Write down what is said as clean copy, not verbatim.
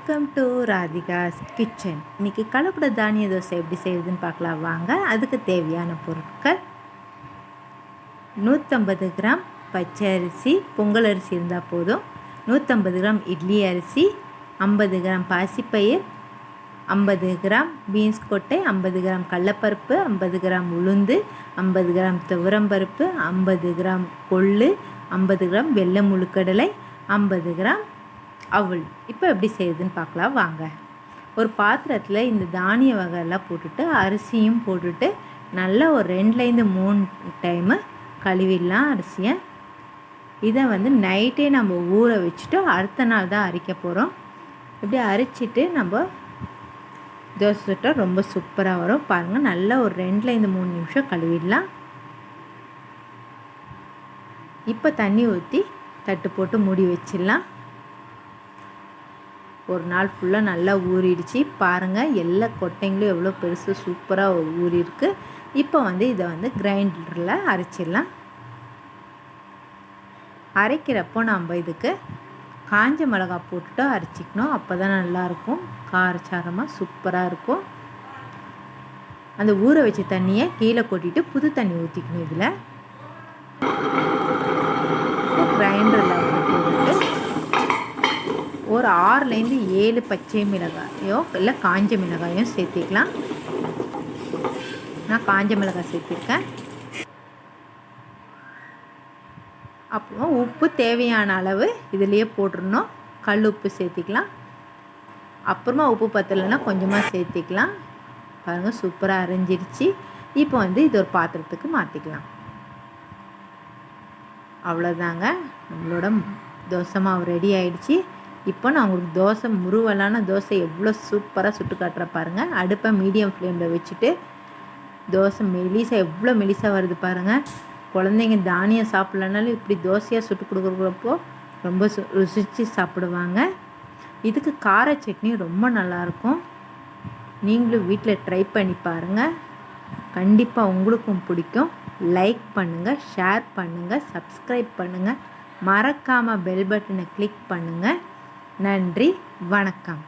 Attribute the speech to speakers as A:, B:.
A: Welcome to Radhika's kitchen. இன்றைக்கி கலப்பட தானிய தோசை எப்படி செய்யுதுன்னு பார்க்கலாம் வாங்க. அதுக்கு தேவையான பொருட்கள் 150 கிராம் பச்சை அரிசி, பொங்கல் அரிசி இருந்தால் போதும். 150 கிராம் இட்லி அரிசி, 50 கிராம் பாசிப்பயிர், 50 கிராம் பீன்ஸ் கொட்டை, 50 கிராம் கடலப்பருப்பு, 50 கிராம் உளுந்து, 50 கிராம் துவரம்பருப்பு, 50 கிராம் கொள்ளு, 50 கிராம் வெள்ளை முழுக்கடலை, 50 கிராம் அவல். இப்போ எப்படி செய்யுதுன்னு பார்க்கலாம் வாங்க. ஒரு பாத்திரத்தில் இந்த தானிய வகையெல்லாம் போட்டுட்டு அரிசியும் போட்டுட்டு நல்லா ஒரு 2-3 டைமு கழுவிடலாம் அரிசியை. இதை நைட்டே நம்ம ஊற வச்சுட்டு அடுத்த நாள் தான் அரைக்க போகிறோம். இப்படி அரைச்சிட்டு நம்ம தோசை சுட்டால் ரொம்ப சூப்பராக வரும். பாருங்கள், நல்லா ஒரு 2-3 நிமிஷம் கழுவிடலாம். இப்போ தண்ணி ஊற்றி தட்டு போட்டு மூடி வச்சிடலாம். ஒரு நாள் ஃபுல்லாக நல்லா ஊறிடுச்சு. பாருங்கள், எல்லா கொட்டைங்களும் எவ்வளோ பெருசு சூப்பராக ஊறிருக்கு. இப்போ இதை கிரைண்டரில் அரைச்சிடலாம். அரைக்கிறப்போ நம்ம இதுக்கு காஞ்ச மிளகாய் போட்டுட்டு அரைச்சிக்கணும். அப்போ தான் நல்லாயிருக்கும், காரச்சாரமாக சூப்பராக இருக்கும். அந்த ஊற வச்ச தண்ணியை கீழே கொட்டிட்டு புது தண்ணி ஊற்றிக்கணும். இதில் கிரைண்டரில் போட்டுட்டு ஒரு 6-7 பச்சை மிளகாயோ இல்லை காஞ்ச மிளகாயோ சேர்த்திக்கலாம். நான் காஞ்ச மிளகாய் சேர்த்திருக்கேன். அப்புறம் உப்பு தேவையான அளவு இதிலையே போட்டுடணும். கல் உப்பு சேர்த்திக்கலாம். அப்புறமா உப்பு பத்தலைன்னா கொஞ்சமாக சேர்த்திக்கலாம். பாருங்கள், சூப்பராக அரைஞ்சிருச்சு. இப்போ இது ஒரு பாத்திரத்துக்கு மாற்றிக்கலாம். அவ்வளோதாங்க, நம்மளோட தோசை மாவு ரெடி ஆகிடுச்சு. இப்போ நான் உங்களுக்கு தோசை முருவலான தோசை எவ்வளோ சூப்பராக சுட்டு காட்டுற பாருங்கள். அடுப்பை மீடியம் ஃப்ளேமில் வச்சுட்டு தோசை எவ்வளோ மெலிசாக வருது பாருங்கள். குழந்தைங்க தானியம் சாப்பிட்லனாலும் இப்படி தோசையாக சுட்டு கொடுக்குறப்போ ரொம்ப ருசித்து சாப்பிடுவாங்க. இதுக்கு கார சட்னி ரொம்ப நல்லாயிருக்கும். நீங்களும் வீட்டில் ட்ரை பண்ணி பாருங்கள். கண்டிப்பாக உங்களுக்கும் பிடிக்கும். லைக் பண்ணுங்கள், ஷேர் பண்ணுங்கள், சப்ஸ்கிரைப் பண்ணுங்கள். மறக்காமல் பெல் பட்டனை கிளிக் பண்ணுங்கள். நன்றி, வணக்கம்.